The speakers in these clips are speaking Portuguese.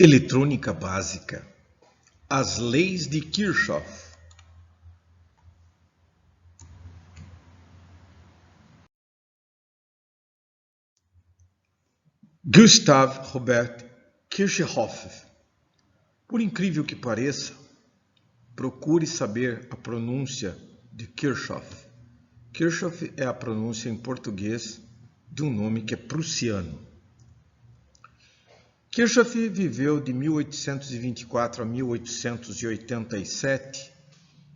Eletrônica básica. As leis de Kirchhoff. Gustav Robert Kirchhoff. Por incrível que pareça, procure saber a pronúncia de Kirchhoff. Kirchhoff é a pronúncia em português de um nome que é prussiano. Kirchhoff viveu de 1824 a 1887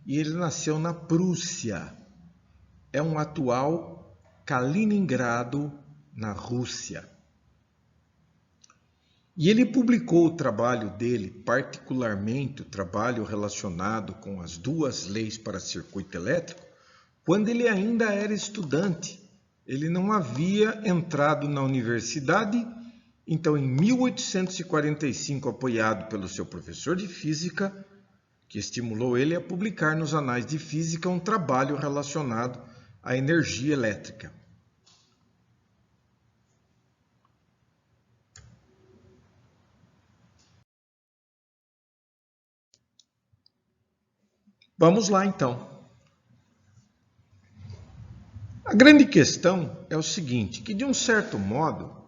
e ele nasceu na Prússia. É um atual Kaliningrado, na Rússia. E ele publicou o trabalho dele, particularmente o trabalho relacionado com as duas leis para circuito elétrico, quando ele ainda era estudante. Ele não havia entrado na universidade. Então, em 1845, apoiado pelo seu professor de física, que estimulou ele a publicar nos Anais de Física um trabalho relacionado à energia elétrica. Vamos lá, então. A grande questão é o seguinte, que de um certo modo,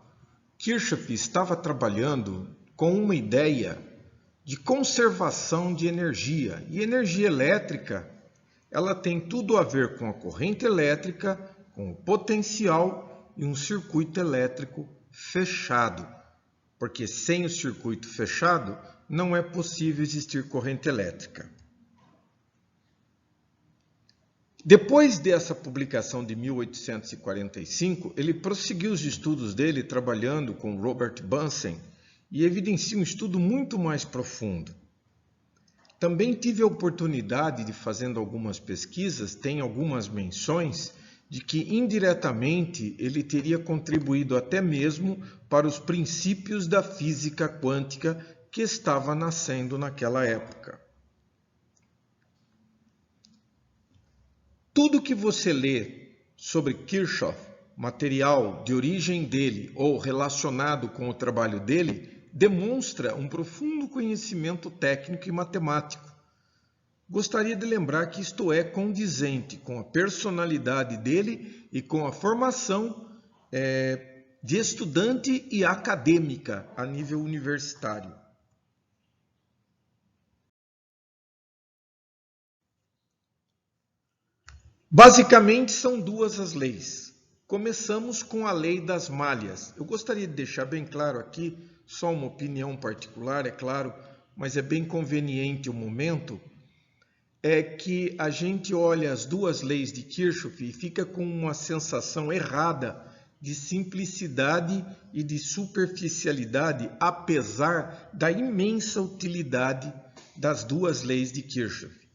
Kirchhoff estava trabalhando com uma ideia de conservação de energia. E energia elétrica, ela tem tudo a ver com a corrente elétrica, com o potencial e um circuito elétrico fechado. Porque sem o circuito fechado, não é possível existir corrente elétrica. Depois dessa publicação de 1845, ele prosseguiu os estudos dele trabalhando com Robert Bunsen e evidencia um estudo muito mais profundo. Também tive a oportunidade de, fazendo algumas pesquisas, tem algumas menções de que indiretamente ele teria contribuído até mesmo para os princípios da física quântica que estava nascendo naquela época. Tudo que você lê sobre Kirchhoff, material de origem dele ou relacionado com o trabalho dele, demonstra um profundo conhecimento técnico e matemático. Gostaria de lembrar que isto é condizente com a personalidade dele e com a formação de estudante e acadêmica a nível universitário. Basicamente, são duas as leis. Começamos com a lei das malhas. Eu gostaria de deixar bem claro aqui, só uma opinião particular, é claro, mas é bem conveniente o momento, é que a gente olha as duas leis de Kirchhoff e fica com uma sensação errada de simplicidade e de superficialidade, apesar da imensa utilidade das duas leis de Kirchhoff.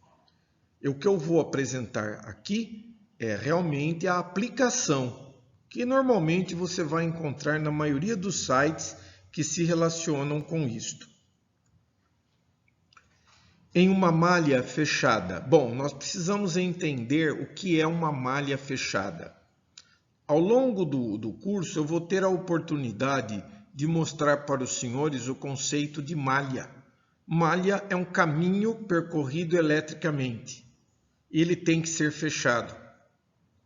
O que eu vou apresentar aqui é realmente a aplicação, que normalmente você vai encontrar na maioria dos sites que se relacionam com isto. Em uma malha fechada. Bom, nós precisamos entender o que é uma malha fechada. Ao longo do curso, eu vou ter a oportunidade de mostrar para os senhores o conceito de malha. Malha é um caminho percorrido eletricamente. Ele tem que ser fechado.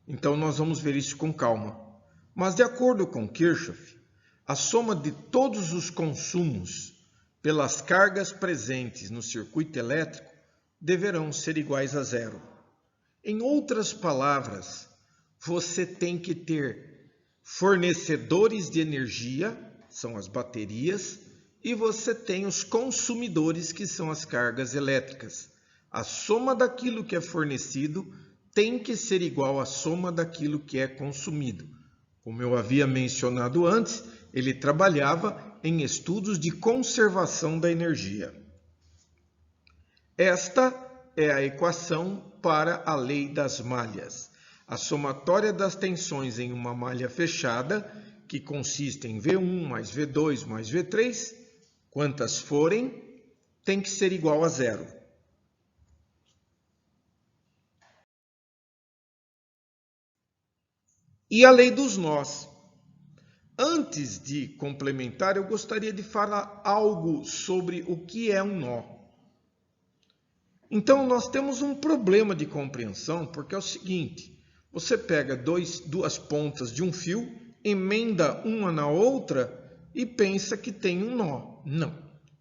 Então nós vamos ver isso com calma. Mas de acordo com Kirchhoff, a soma de todos os consumos pelas cargas presentes no circuito elétrico deverão ser iguais a zero. Em outras palavras, você tem que ter fornecedores de energia, são as baterias, e você tem os consumidores, que são as cargas elétricas. A soma daquilo que é fornecido tem que ser igual à soma daquilo que é consumido. Como eu havia mencionado antes, ele trabalhava em estudos de conservação da energia. Esta é a equação para a lei das malhas. A somatória das tensões em uma malha fechada, que consiste em V1 mais V2 mais V3, quantas forem, tem que ser igual a zero. E a lei dos nós. antes de complementar, eu gostaria de falar algo sobre o que é um nó. Então, nós temos um problema de compreensão, porque é o seguinte: você pega duas pontas de um fio, emenda uma na outra e pensa que tem um nó. Não,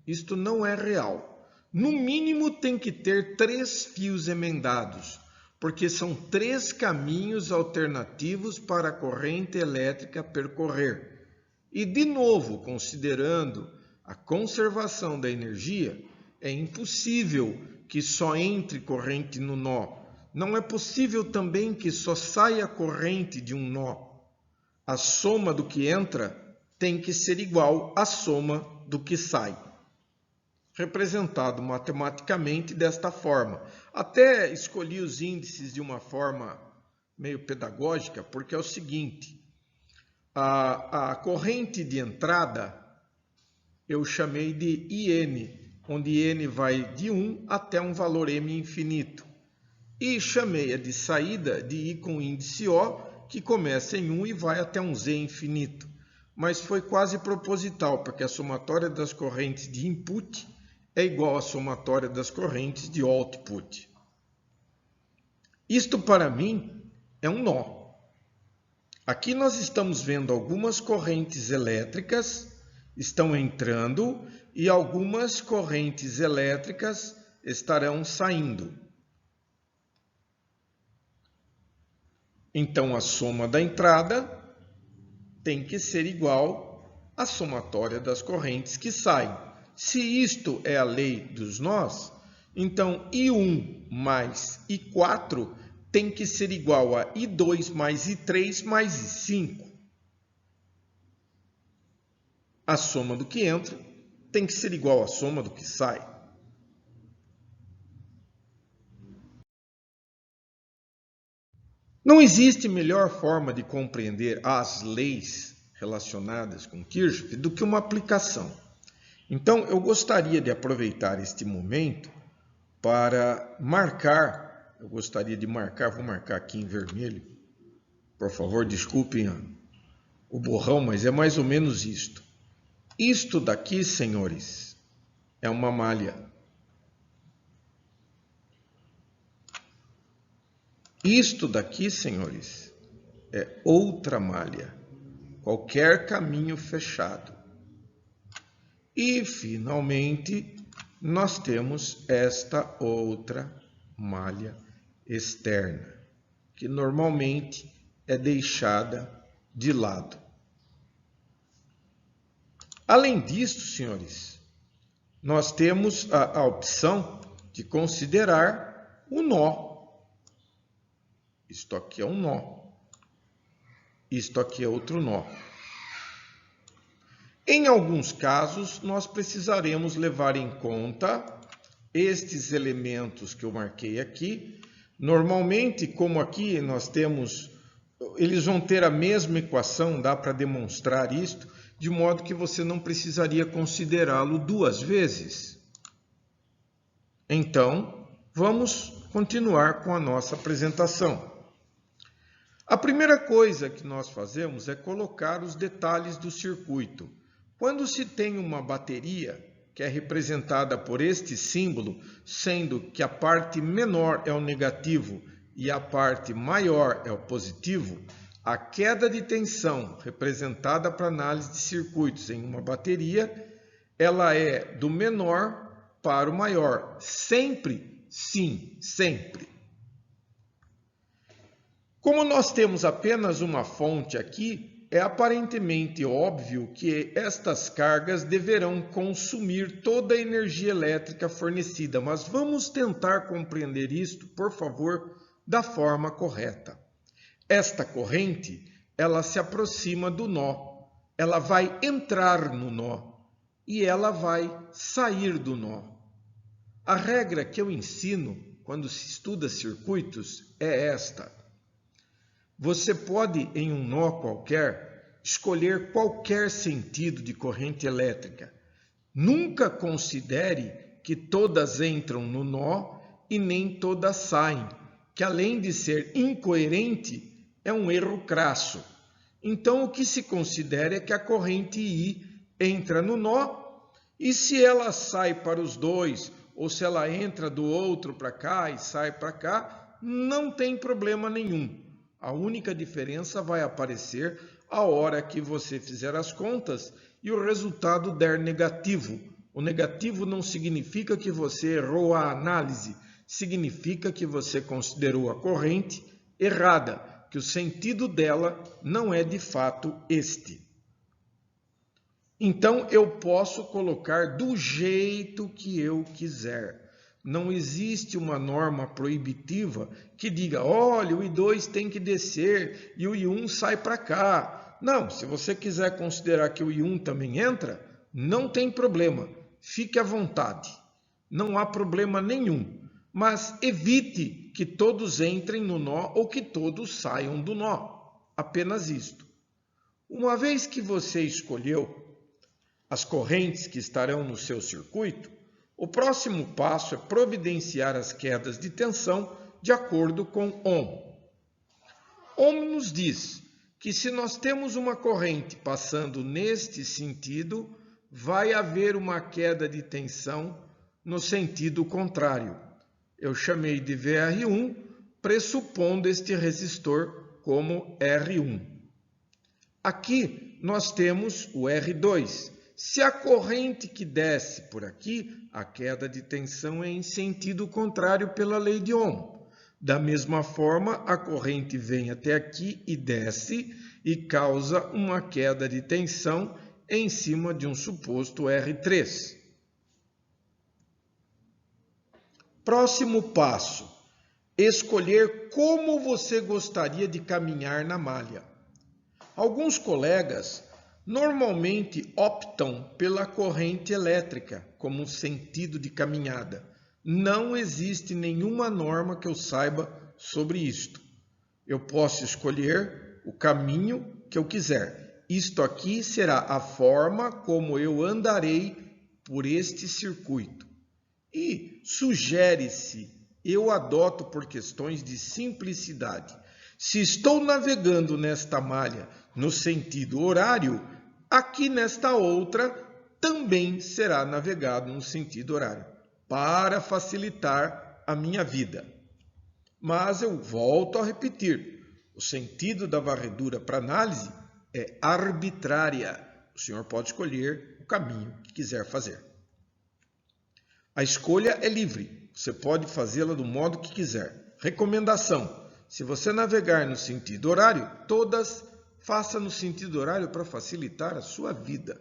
isto não é real. No mínimo, tem que ter 3 fios emendados, porque são 3 caminhos alternativos para a corrente elétrica percorrer. E, de novo, considerando a conservação da energia, é impossível que só entre corrente no nó. Não é possível também que só saia corrente de um nó. A soma do que entra tem que ser igual à soma do que sai. Representado matematicamente desta forma. Até escolhi os índices de uma forma meio pedagógica, porque é o seguinte: a corrente de entrada eu chamei de IN, onde n vai de 1 até um valor m infinito. E chamei a de saída de I com índice O, que começa em 1 e vai até um Z infinito. Mas foi quase proposital, porque a somatória das correntes de input é igual à somatória das correntes de output. Isto, para mim, é um nó. Aqui nós estamos vendo algumas correntes elétricas estão entrando e algumas correntes elétricas estarão saindo. Então, a soma da entrada tem que ser igual à somatória das correntes que saem. Se isto é a lei dos nós, então I1 mais I4 tem que ser igual a I2 mais I3 mais I5. A soma do que entra tem que ser igual à soma do que sai. Não existe melhor forma de compreender as leis relacionadas com Kirchhoff do que uma aplicação. Então, eu gostaria de aproveitar este momento para marcar, vou marcar aqui em vermelho, por favor, desculpem o borrão, mas é mais ou menos isto. Isto daqui, senhores, é uma malha. Isto daqui, senhores, é outra malha. Qualquer caminho fechado. E, finalmente, nós temos esta outra malha externa, que normalmente é deixada de lado. Além disso, senhores, nós temos a opção de considerar o nó. Isto aqui é um nó. Isto aqui é outro nó. Em alguns casos, nós precisaremos levar em conta estes elementos que eu marquei aqui. Normalmente, como aqui nós temos, eles vão ter a mesma equação, dá para demonstrar isto, de modo que você não precisaria considerá-lo 2 vezes. Então, vamos continuar com a nossa apresentação. A primeira coisa que nós fazemos é colocar os detalhes do circuito. Quando se tem uma bateria, que é representada por este símbolo, sendo que a parte menor é o negativo e a parte maior é o positivo, a queda de tensão representada para análise de circuitos em uma bateria, ela é do menor para o maior. Sempre, sim, sempre. Como nós temos apenas uma fonte aqui, é aparentemente óbvio que estas cargas deverão consumir toda a energia elétrica fornecida, mas vamos tentar compreender isto, por favor, da forma correta. Esta corrente, ela se aproxima do nó, ela vai entrar no nó e ela vai sair do nó. A regra que eu ensino quando se estuda circuitos é esta. Você pode, em um nó qualquer, escolher qualquer sentido de corrente elétrica. Nunca considere que todas entram no nó e nem todas saem, que além de ser incoerente, é um erro crasso. Então, o que se considera é que a corrente I entra no nó, e se ela sai para os dois, ou se ela entra do outro para cá e sai para cá, não tem problema nenhum. A única diferença vai aparecer a hora que você fizer as contas e o resultado der negativo. O negativo não significa que você errou a análise, significa que você considerou a corrente errada, que o sentido dela não é de fato este. Então eu posso colocar do jeito que eu quiser. Não existe uma norma proibitiva que diga, olha, o I2 tem que descer e o I1 sai para cá. Não, se você quiser considerar que o I1 também entra, não tem problema. Fique à vontade. Não há problema nenhum. Mas evite que todos entrem no nó ou que todos saiam do nó. Apenas isto. Uma vez que você escolheu as correntes que estarão no seu circuito, o próximo passo é providenciar as quedas de tensão de acordo com Ohm. Ohm nos diz que se nós temos uma corrente passando neste sentido, vai haver uma queda de tensão no sentido contrário. Eu chamei de VR1, pressupondo este resistor como R1. Aqui nós temos o R2. Se a corrente que desce por aqui, a queda de tensão é em sentido contrário pela lei de Ohm. Da mesma forma, a corrente vem até aqui e desce e causa uma queda de tensão em cima de um suposto R3. Próximo passo: escolher como você gostaria de caminhar na malha. Alguns colegas normalmente optam pela corrente elétrica como sentido de caminhada. Não existe nenhuma norma que eu saiba sobre isto. Eu posso escolher o caminho que eu quiser. Isto aqui será a forma como eu andarei por este circuito. E sugere-se, eu adoto por questões de simplicidade. Se estou navegando nesta malha no sentido horário, aqui nesta outra também será navegado no sentido horário, para facilitar a minha vida. Mas eu volto a repetir, o sentido da varredura para análise é arbitrária. O senhor pode escolher o caminho que quiser fazer. A escolha é livre, você pode fazê-la do modo que quiser. Recomendação: se você navegar no sentido horário, todas faça no sentido horário para facilitar a sua vida.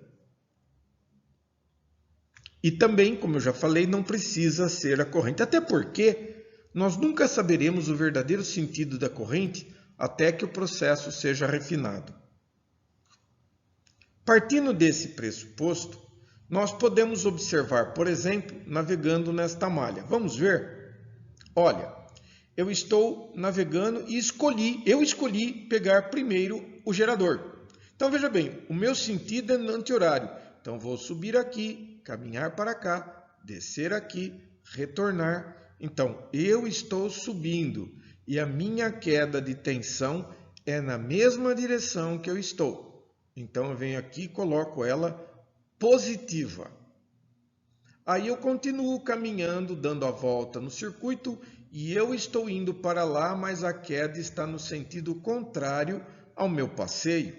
E também, como eu já falei, não precisa ser a corrente, até porque nós nunca saberemos o verdadeiro sentido da corrente até que o processo seja refinado. Partindo desse pressuposto, nós podemos observar, por exemplo, navegando nesta malha. Vamos ver? Olha, eu estou navegando e eu escolhi pegar primeiro o gerador. Então veja bem, o meu sentido é anti-horário. Então vou subir aqui, caminhar para cá, descer aqui, retornar. Então eu estou subindo e a minha queda de tensão é na mesma direção que eu estou. Então eu venho aqui e coloco ela positiva. Aí eu continuo caminhando, dando a volta no circuito e eu estou indo para lá, mas a queda está no sentido contrário ao meu passeio.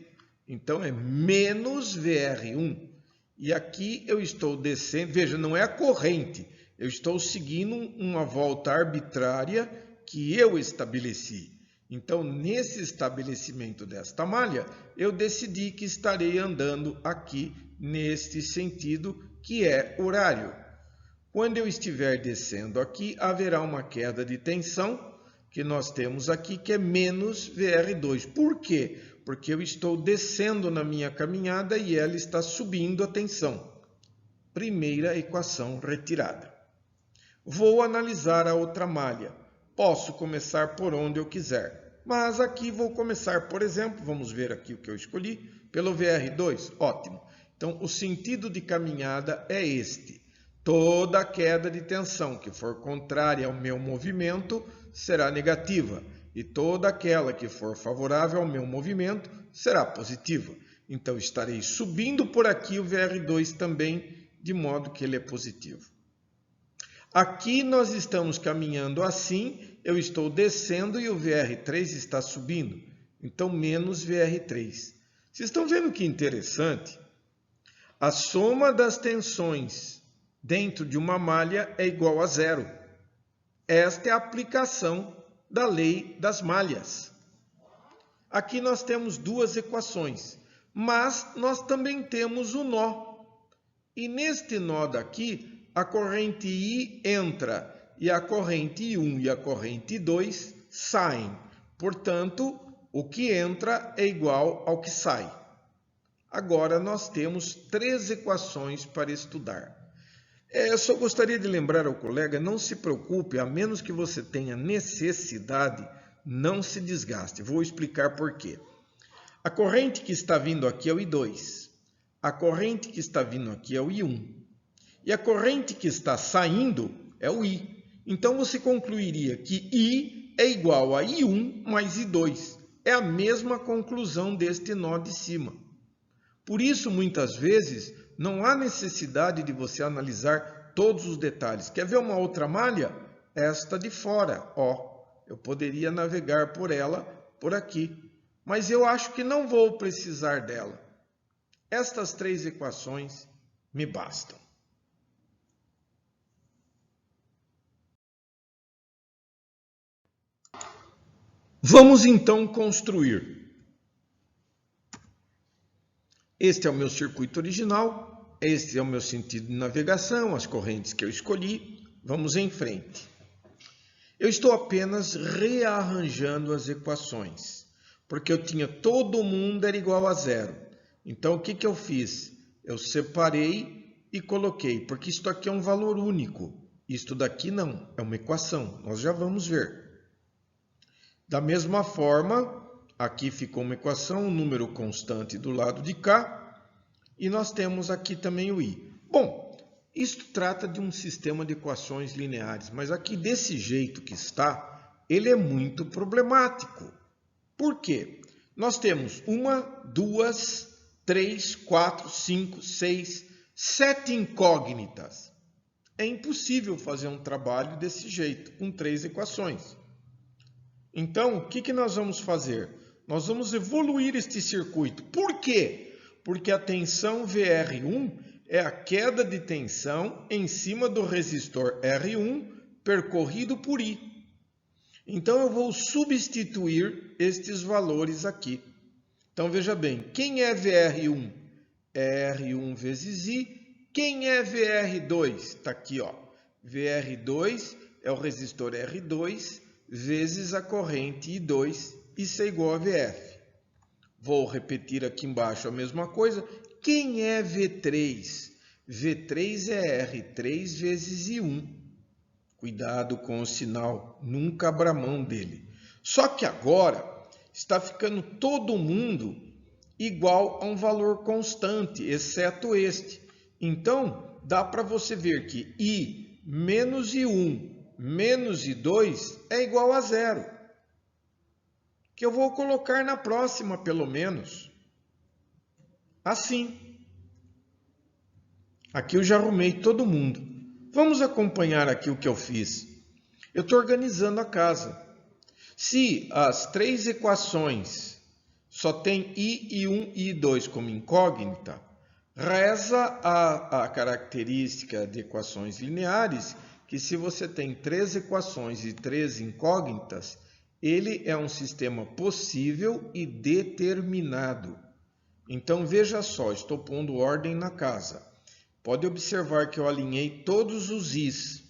Então é menos VR1. E aqui eu estou descendo, veja, não é a corrente, eu estou seguindo uma volta arbitrária que eu estabeleci. Então, nesse estabelecimento desta malha, eu decidi que estarei andando aqui neste sentido, que é horário. Quando eu estiver descendo aqui, haverá uma queda de tensão, que nós temos aqui, que é menos VR2. Por quê? Porque eu estou descendo na minha caminhada e ela está subindo a tensão. Primeira equação retirada. Vou analisar a outra malha. Posso começar por onde eu quiser. Mas aqui vou começar, por exemplo, vamos ver aqui o que eu escolhi, pelo VR2. Ótimo. Então, o sentido de caminhada é este. Toda queda de tensão que for contrária ao meu movimento será negativa. E toda aquela que for favorável ao meu movimento será positiva. Então, estarei subindo por aqui o VR2 também, de modo que ele é positivo. Aqui nós estamos caminhando assim, eu estou descendo e o VR3 está subindo. Então, menos VR3. Vocês estão vendo que interessante? A soma das tensões dentro de uma malha é igual a zero. Esta é a aplicação da lei das malhas. Aqui nós temos duas equações, mas nós também temos o nó. E neste nó daqui, a corrente I entra e a corrente I1 e a corrente I2 saem. Portanto, o que entra é igual ao que sai. Agora nós temos 3 equações para estudar. Eu só gostaria de lembrar ao colega, não se preocupe, a menos que você tenha necessidade, não se desgaste. Vou explicar por quê. A corrente que está vindo aqui é o I2. A corrente que está vindo aqui é o I1. E a corrente que está saindo é o I. Então você concluiria que I é igual a I1 mais I2. É a mesma conclusão deste nó de cima. Por isso, muitas vezes, não há necessidade de você analisar todos os detalhes. Quer ver uma outra malha? Esta de fora. Eu poderia navegar por ela por aqui. Mas eu acho que não vou precisar dela. Estas 3 equações me bastam. Vamos então construir. Este é o meu circuito original, este é o meu sentido de navegação, as correntes que eu escolhi. Vamos em frente. Eu estou apenas rearranjando as equações, porque eu tinha todo mundo era igual a zero. Então, o que eu fiz? Eu separei e coloquei, porque isto aqui é um valor único. Isto daqui não, é uma equação, nós já vamos ver. Da mesma forma, aqui ficou uma equação, um número constante do lado de cá, e nós temos aqui também o I. Bom, isto trata de um sistema de equações lineares, mas aqui desse jeito que está, ele é muito problemático. Por quê? Nós temos 1, 2, 3, 4, 5, 6, 7 incógnitas. É impossível fazer um trabalho desse jeito, com 3 equações. Então, o que nós vamos fazer? Nós vamos evoluir este circuito. Por quê? Porque a tensão VR1 é a queda de tensão em cima do resistor R1 percorrido por I. Então, eu vou substituir estes valores aqui. Então, veja bem, quem é VR1? É R1 vezes I. Quem é VR2? Está aqui, VR2 é o resistor R2 vezes a corrente I2, isso é igual a VF. Vou repetir aqui embaixo a mesma coisa. Quem é V3? V3 é R3 vezes I1. Cuidado com o sinal, nunca abra mão dele. Só que agora está ficando todo mundo igual a um valor constante, exceto este. Então, dá para você ver que I menos I1 menos I2 é igual a zero. Que eu vou colocar na próxima, pelo menos. Assim. Aqui eu já arrumei todo mundo. Vamos acompanhar aqui o que eu fiz. Eu estou organizando a casa. Se as 3 equações só tem I, I1 e I2 como incógnita, reza a característica de equações lineares que se você tem 3 equações e 3 incógnitas, ele é um sistema possível e determinado. Então, veja só, estou pondo ordem na casa. Pode observar que eu alinhei todos os I's.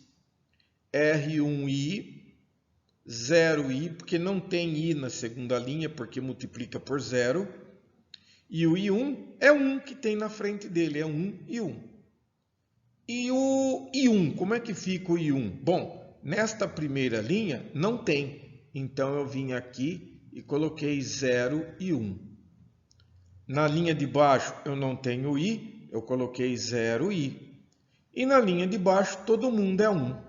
R1I, 0I, porque não tem I na segunda linha, porque multiplica por 0. E o I1 é 1 que tem na frente dele, é 1 e 1. E o I1, como é que fica o I1? Bom, nesta primeira linha não tem. Então, eu vim aqui e coloquei 0 e 1. Na linha de baixo eu não tenho I, eu coloquei 0I. E na linha de baixo todo mundo é 1.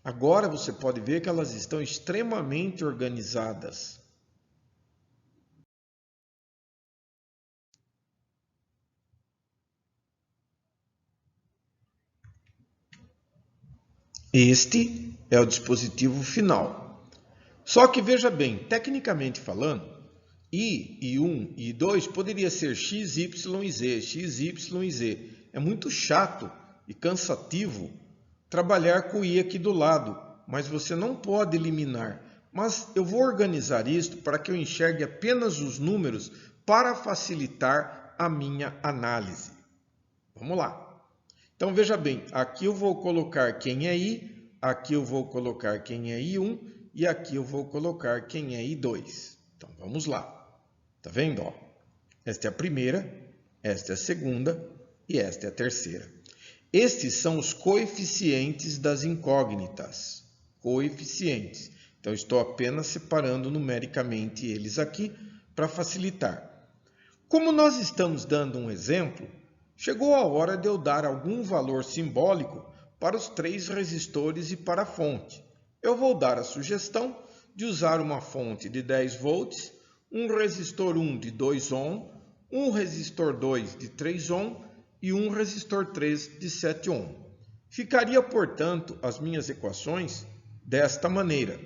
Agora você pode ver que elas estão extremamente organizadas. Este é o dispositivo final. Só que veja bem, tecnicamente falando, I, I1 e I2 poderia ser X, Y e Z, X, Y e Z. É muito chato e cansativo trabalhar com o I aqui do lado, mas você não pode eliminar. Mas eu vou organizar isto para que eu enxergue apenas os números para facilitar a minha análise. Vamos lá. Então veja bem, aqui eu vou colocar quem é I, aqui eu vou colocar quem é I1 e aqui eu vou colocar quem é I2. Então vamos lá. Tá vendo? Ó? Esta é a primeira, esta é a segunda e esta é a terceira. Estes são os coeficientes das incógnitas. Coeficientes. Então, estou apenas separando numericamente eles aqui para facilitar. Como nós estamos dando um exemplo, chegou a hora de eu dar algum valor simbólico para os 3 resistores e para a fonte. Eu vou dar a sugestão de usar uma fonte de 10 volts, um resistor 1 de 2 ohm, um resistor 2 de 3 ohm e um resistor 3 de 7 ohm. Ficaria, portanto, as minhas equações desta maneira,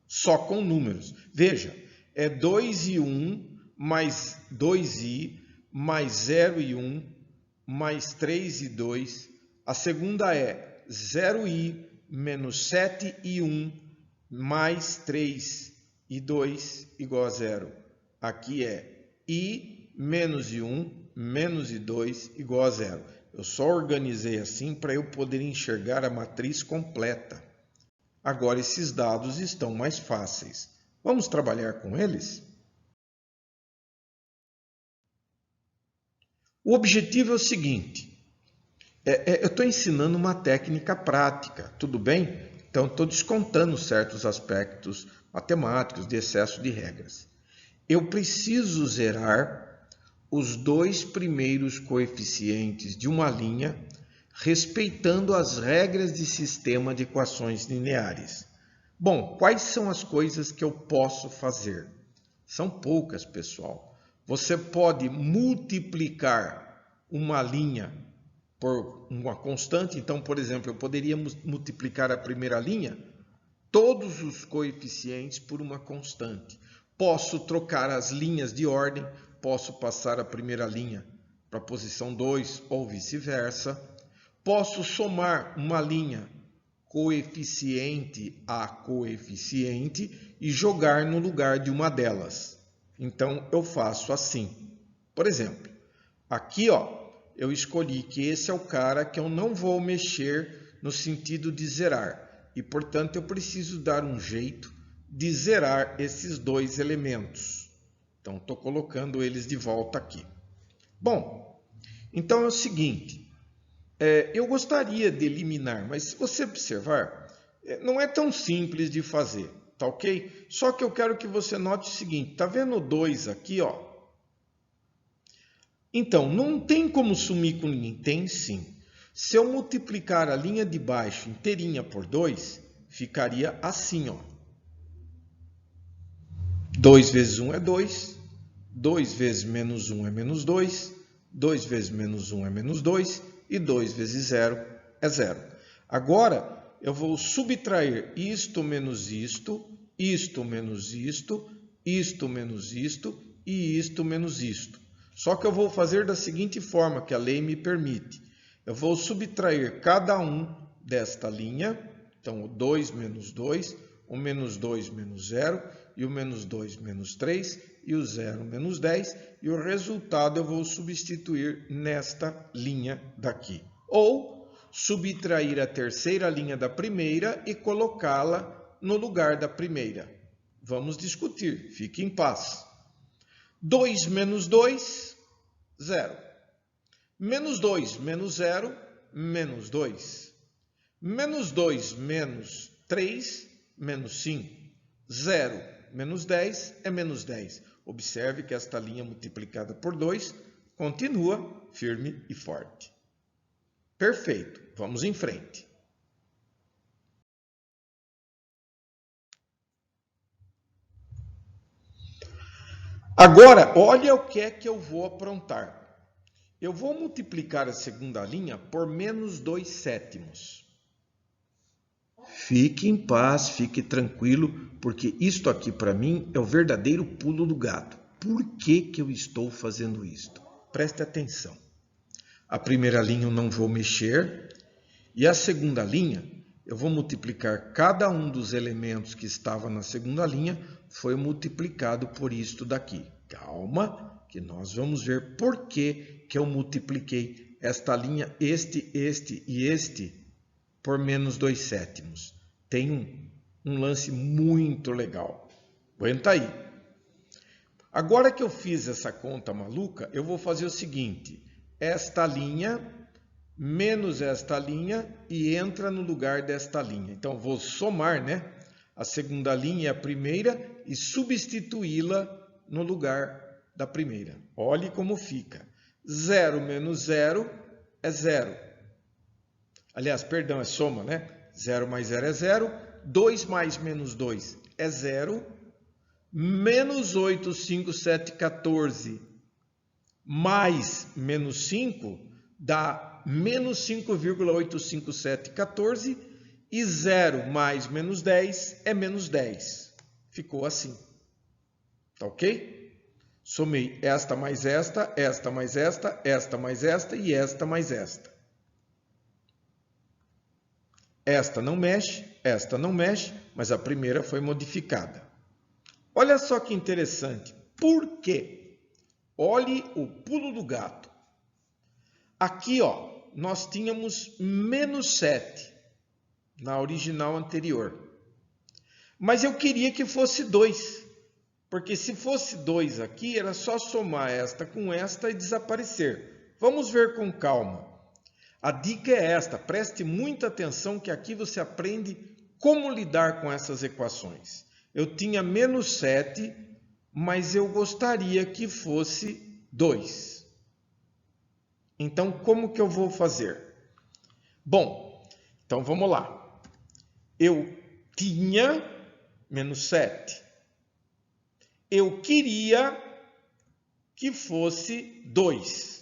só com números. Veja, é 2i1 mais 2i mais 0i1 mais 3i2. A segunda é 0i menos 7i1 mais 3i2 igual a 0. Aqui é i menos i1 menos i2 igual a 0. Eu só organizei assim para eu poder enxergar a matriz completa. Agora esses dados estão mais fáceis. Vamos trabalhar com eles? O objetivo é o seguinte. Eu estou ensinando uma técnica prática, tudo bem? Então, estou descontando certos aspectos matemáticos de excesso de regras. Eu preciso zerar os 2 primeiros coeficientes de uma linha, respeitando as regras de sistema de equações lineares. Bom, quais são as coisas que eu posso fazer? São poucas, pessoal. Você pode multiplicar uma linha por uma constante. Então, por exemplo, eu poderia multiplicar a primeira linha, todos os coeficientes por uma constante. Posso trocar as linhas de ordem, posso passar a primeira linha para a posição 2 ou vice-versa. Posso somar uma linha coeficiente a coeficiente e jogar no lugar de uma delas. Então, eu faço assim. Por exemplo, aqui eu escolhi que esse é o cara que eu não vou mexer no sentido de zerar. E, portanto, eu preciso dar um jeito de zerar esses 2 elementos. Então, estou colocando eles de volta aqui. Bom, então é o seguinte. Eu gostaria de eliminar, mas se você observar, não é tão simples de fazer, tá ok? Só que eu quero que você note o seguinte, tá vendo o 2 aqui, ó? Então, não tem como sumir com ninguém? Tem sim. Se eu multiplicar a linha de baixo inteirinha por 2, ficaria assim, ó. 2 vezes 1 é 2, 2 vezes menos 1 é menos 2, 2 vezes menos 1 é menos 2 e 2 vezes 0 é 0. Agora, eu vou subtrair isto menos isto, isto menos isto, isto menos isto e isto menos isto. Só que eu vou fazer da seguinte forma, que a lei me permite. Eu vou subtrair cada um desta linha, então o 2 menos 2, o menos 2 menos 0, e o menos 2 menos 3, e o 0 menos 10, e o resultado eu vou substituir nesta linha daqui. Ou subtrair a terceira linha da primeira e colocá-la no lugar da primeira. Vamos discutir, fique em paz. 2 menos 2, 0. Menos 2 menos 0, menos 2. Menos 2 menos 3, menos 5. 0 menos 10 é menos 10. Observe que esta linha multiplicada por 2 continua firme e forte. Perfeito, vamos em frente. Agora, olha o que é que eu vou aprontar. Eu vou multiplicar a segunda linha por menos 2 sétimos. Fique em paz, fique tranquilo, porque isto aqui para mim é o verdadeiro pulo do gato. Por que que eu estou fazendo isto? Preste atenção. A primeira linha eu não vou mexer e a segunda linha eu vou multiplicar cada um dos elementos que estava na segunda linha foi multiplicado por isto daqui. Calma, que nós vamos ver por que que eu multipliquei esta linha, este e este por menos 2/7. Tem um lance muito legal. Aguenta aí. Agora que eu fiz essa conta maluca, eu vou fazer o seguinte. Esta linha menos esta linha e entra no lugar desta linha. Então, vou somar, né? A segunda linha e a primeira e substituí-la no lugar da primeira. Olhe como fica. 0 menos 0 é 0. Aliás, perdão, é soma, né? 0 mais 0 é 0. 2 mais menos 2 é 0. Menos 8, 5, 7, 14 mais menos 5 dá menos 5,85714 e 0 mais menos 10 é menos 10. Ficou assim. Tá ok? Somei esta mais esta, esta mais esta, esta mais esta e esta mais esta. Esta não mexe, mas a primeira foi modificada. Olha só que interessante. Por quê? Olhe o pulo do gato. Aqui, ó, nós tínhamos menos 7 na original anterior. Mas eu queria que fosse 2. Porque se fosse 2 aqui, era só somar esta com esta e desaparecer. Vamos ver com calma. A dica é esta, preste muita atenção que aqui você aprende como lidar com essas equações. Eu tinha menos 7, mas eu gostaria que fosse 2. Então, como que eu vou fazer? Bom, então vamos lá. Eu tinha menos 7. Eu queria que fosse 2.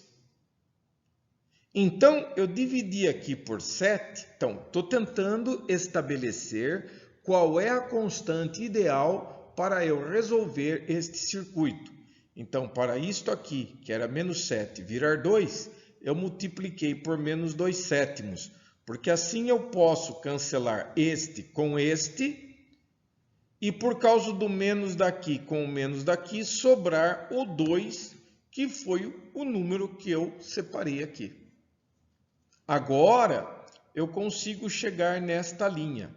Então, eu dividi aqui por 7. Então, estou tentando estabelecer qual é a constante ideal para eu resolver este circuito. Então, para isto aqui, que era menos 7, virar 2, eu multipliquei por menos 2/7, porque assim eu posso cancelar este com este, e por causa do menos daqui com o menos daqui, sobrar o 2, que foi o número que eu separei aqui. Agora, eu consigo chegar nesta linha.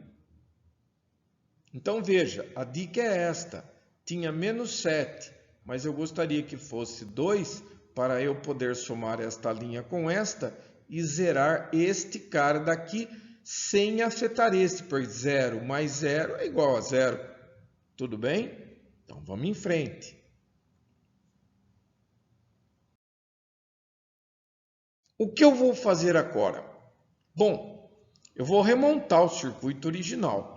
Então, veja, a dica é esta. Tinha menos 7, mas eu gostaria que fosse 2 para eu poder somar esta linha com esta e zerar este cara daqui sem afetar este, porque 0 mais 0 é igual a 0. Tudo bem? Então, vamos em frente. O que eu vou fazer agora? Bom, eu vou remontar o circuito original.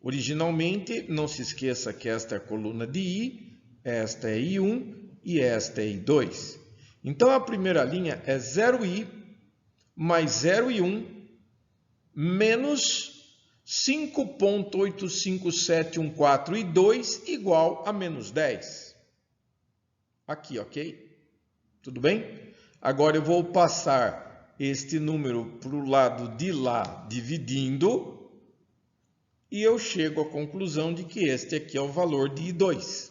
Originalmente, não se esqueça que esta é a coluna de I, esta é I1 e esta é I2. Então, a primeira linha é 0I mais 0I1 menos 5,85714I2 igual a menos 10. Aqui, ok? Tudo bem? Agora eu vou passar este número para o lado de lá dividindo e eu chego à conclusão de que este aqui é o valor de I2.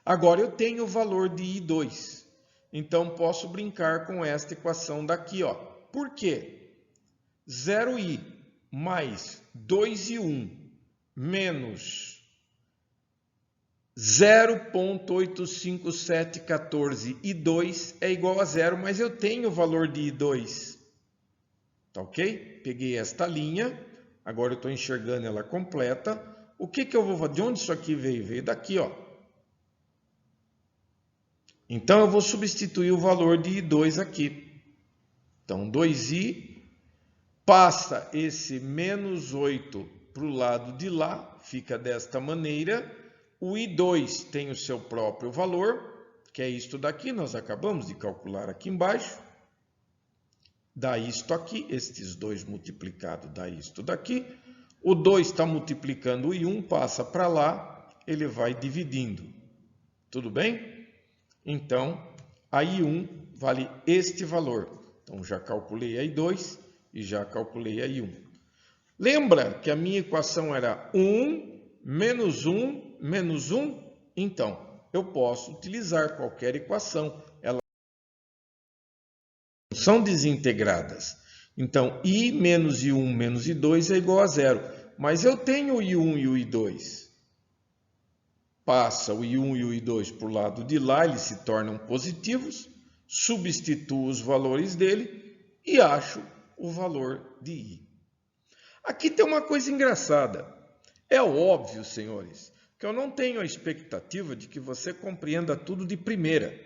Agora eu tenho o valor de I2, então posso brincar com esta equação daqui, ó. Por quê? 0I mais 2I1 menos 0,85714 I2 é igual a 0, mas eu tenho o valor de I2. Tá ok? Peguei esta linha, agora eu estou enxergando ela completa. O que que eu vou fazer? De onde isso aqui veio? Veio daqui, ó. Então, eu vou substituir o valor de I2 aqui. Então, 2I passa esse menos 8 para o lado de lá, fica desta maneira. O I2 tem o seu próprio valor, que é isto daqui, nós acabamos de calcular aqui embaixo. dá isto aqui, estes 2 multiplicados dá isto daqui. O 2 está multiplicando o I1, passa para lá, ele vai dividindo. Tudo bem? Então, a I1 vale este valor. Então, já calculei a I2 e já calculei a I1. Lembra que a minha equação era 1 menos 1 menos 1? Então, eu posso utilizar qualquer equação. Elas são desintegradas. Então, I menos I1 menos I2 é igual a 0. Mas eu tenho o I1 e o I2. Passa o I1 e o I2 para o lado de lá, eles se tornam positivos. Substituo os valores dele e acho o valor de I. Aqui tem uma coisa engraçada. É óbvio, senhores, que eu não tenho a expectativa de que você compreenda tudo de primeira.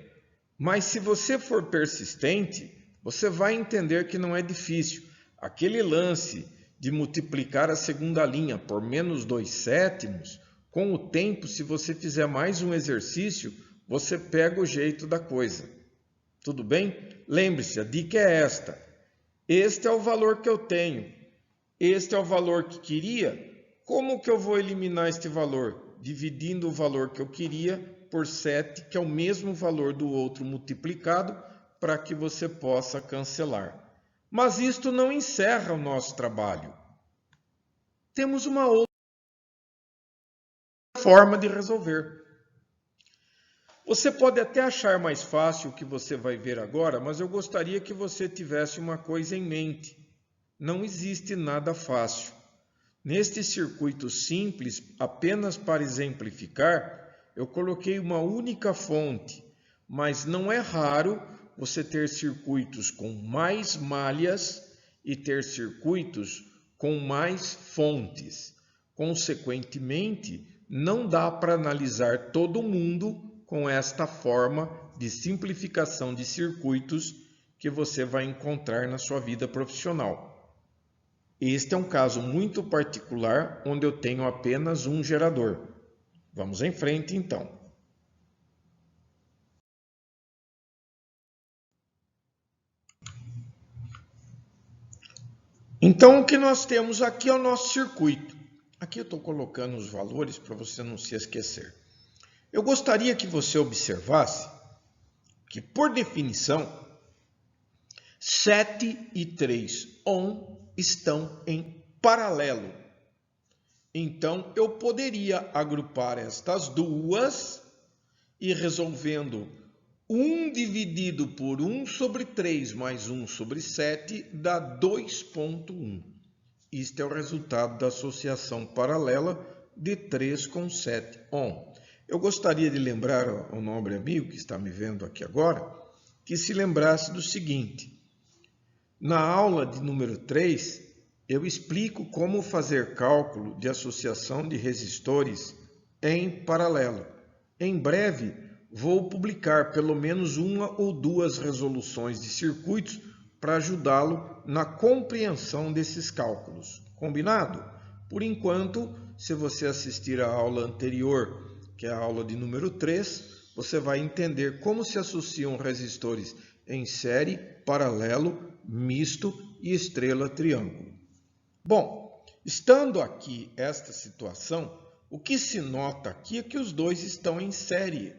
Mas se você for persistente, você vai entender que não é difícil. Aquele lance de multiplicar a segunda linha por menos 2/7, com o tempo, se você fizer mais um exercício, você pega o jeito da coisa. Tudo bem? Lembre-se, a dica é esta. Este é o valor que eu tenho. Este é o valor que queria. Como que eu vou eliminar este valor? Dividindo o valor que eu queria por 7, que é o mesmo valor do outro multiplicado, para que você possa cancelar. Mas isto não encerra o nosso trabalho. Temos uma outra forma de resolver. Você pode até achar mais fácil o que você vai ver agora, mas eu gostaria que você tivesse uma coisa em mente. Não existe nada fácil. Neste circuito simples, apenas para exemplificar, eu coloquei uma única fonte, mas não é raro você ter circuitos com mais malhas e ter circuitos com mais fontes. Consequentemente, não dá para analisar todo mundo com esta forma de simplificação de circuitos que você vai encontrar na sua vida profissional. Este é um caso muito particular, onde eu tenho apenas um gerador. Vamos em frente, então. Então, o que nós temos aqui é o nosso circuito. Aqui eu estou colocando os valores para você não se esquecer. Eu gostaria que você observasse que, por definição, 7 e 3 ohm estão em paralelo. Então, eu poderia agrupar estas duas e resolvendo 1 dividido por 1 sobre 3 mais 1 sobre 7 dá 2,1. Isto é o resultado da associação paralela de 3 com 7 ohm. Eu gostaria de lembrar ao nobre amigo que está me vendo aqui agora, que se lembrasse do seguinte. Na aula de número 3, eu explico como fazer cálculo de associação de resistores em paralelo. Em breve, vou publicar pelo menos uma ou duas resoluções de circuitos para ajudá-lo na compreensão desses cálculos. Combinado? Por enquanto, se você assistir à aula anterior, que é a aula de número 3, você vai entender como se associam resistores em série, paralelo, misto e estrela triângulo. Bom, estando aqui esta situação, o que se nota aqui é que os dois estão em série.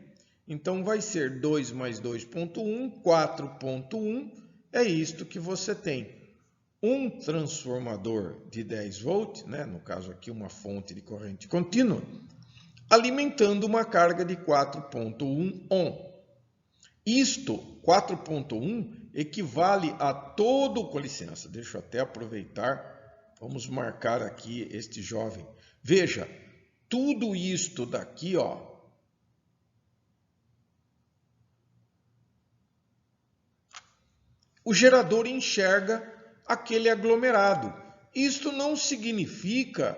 Então, vai ser 2 mais 2,1, 4,1, é isto que você tem. Um transformador de 10 volts, no caso aqui uma fonte de corrente contínua, alimentando uma carga de 4,1 ohm. Isto, 4,1, equivale a todo... Com licença, deixa eu até aproveitar. Vamos marcar aqui este jovem. Veja, tudo isto daqui, ó. O gerador enxerga aquele aglomerado. Isto não significa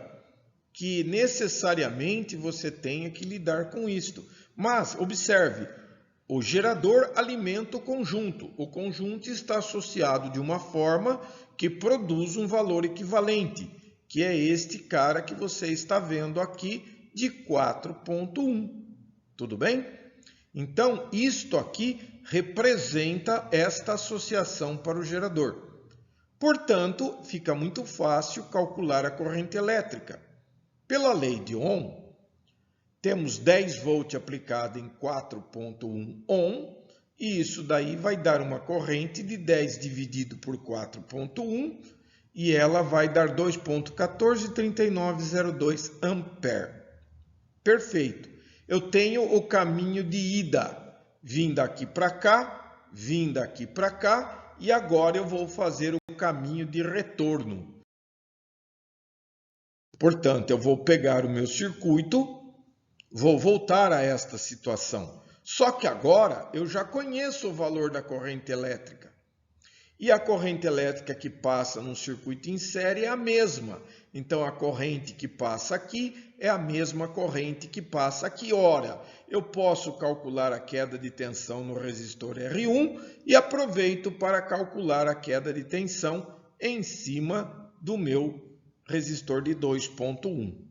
que necessariamente você tenha que lidar com isto. Mas, observe, o gerador alimenta o conjunto. O conjunto está associado de uma forma que produz um valor equivalente, que é este cara que você está vendo aqui de 4,1. Tudo bem? Então, isto aqui representa esta associação para o gerador. Portanto, fica muito fácil calcular a corrente elétrica. Pela lei de Ohm, temos 10 volts aplicado em 4.1 ohm, e isso daí vai dar uma corrente de 10 dividido por 4.1, e ela vai dar 2.143902 ampere. Perfeito. Eu tenho o caminho de ida, vindo aqui para cá, vindo aqui para cá, e agora eu vou fazer o caminho de retorno. Portanto, eu vou pegar o meu circuito, vou voltar a esta situação. Só que agora eu já conheço o valor da corrente elétrica. E a corrente elétrica que passa no circuito em série é a mesma. Então, a corrente que passa aqui é a mesma corrente que passa aqui. Ora, eu posso calcular a queda de tensão no resistor R1 e aproveito para calcular a queda de tensão em cima do meu resistor de 2.1.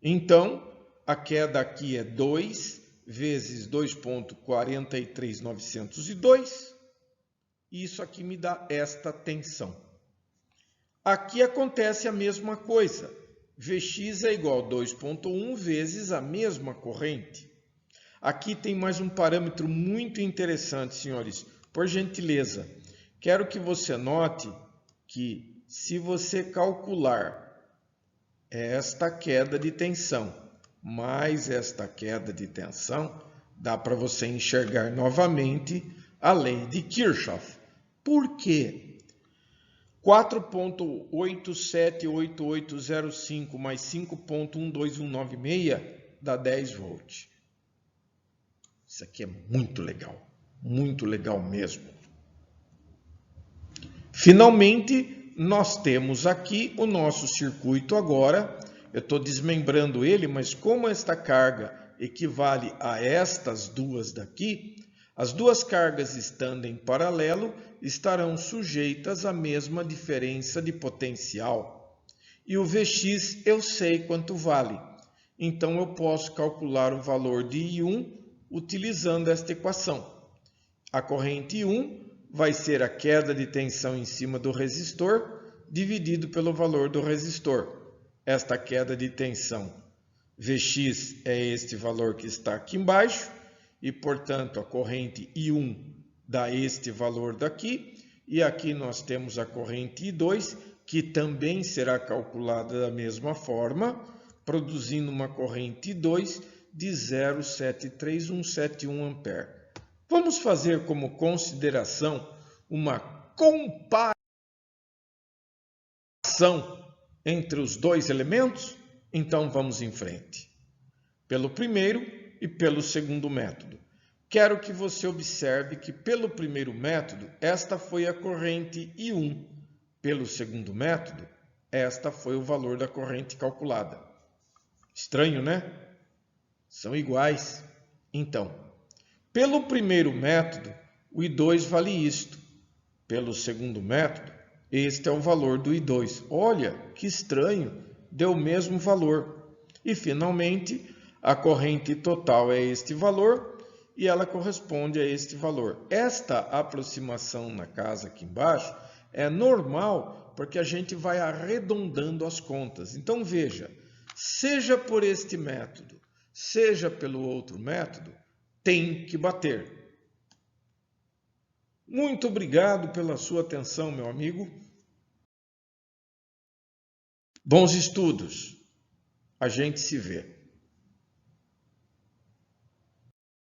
Então, a queda aqui é 2 vezes 2.43902. E isso aqui me dá esta tensão. Aqui acontece a mesma coisa. Vx é igual a 2.1 vezes a mesma corrente. Aqui tem mais um parâmetro muito interessante, senhores. Por gentileza, quero que você note que se você calcular esta queda de tensão mais esta queda de tensão, dá para você enxergar novamente a lei de Kirchhoff. Por quê? 4.878805 mais 5.12196 dá 10 volts. Isso aqui é muito legal mesmo. Finalmente, nós temos aqui o nosso circuito agora. Eu estou desmembrando ele, mas como esta carga equivale a estas duas daqui, as duas cargas estando em paralelo estarão sujeitas à mesma diferença de potencial. E o Vx eu sei quanto vale. Então eu posso calcular o valor de I1 utilizando esta equação. A corrente I1 vai ser a queda de tensão em cima do resistor dividido pelo valor do resistor. Esta queda de tensão Vx é este valor que está aqui embaixo. E, portanto, a corrente I1 dá este valor daqui. E aqui nós temos a corrente I2, que também será calculada da mesma forma, produzindo uma corrente I2 de 0,73171 ampere. Vamos fazer como consideração uma comparação entre os dois elementos? Então, vamos em frente. Pelo primeiro e pelo segundo método. Quero que você observe que pelo primeiro método, esta foi a corrente I1. Pelo segundo método, esta foi o valor da corrente calculada. Estranho, né? São iguais. Então, pelo primeiro método, o I2 vale isto. Pelo segundo método, este é o valor do I2. Olha, que estranho, deu o mesmo valor. E, finalmente, a corrente total é este valor e ela corresponde a este valor. Esta aproximação na casa aqui embaixo é normal porque a gente vai arredondando as contas. Então, veja, seja por este método, seja pelo outro método, tem que bater. Muito obrigado pela sua atenção, meu amigo. Bons estudos. A gente se vê.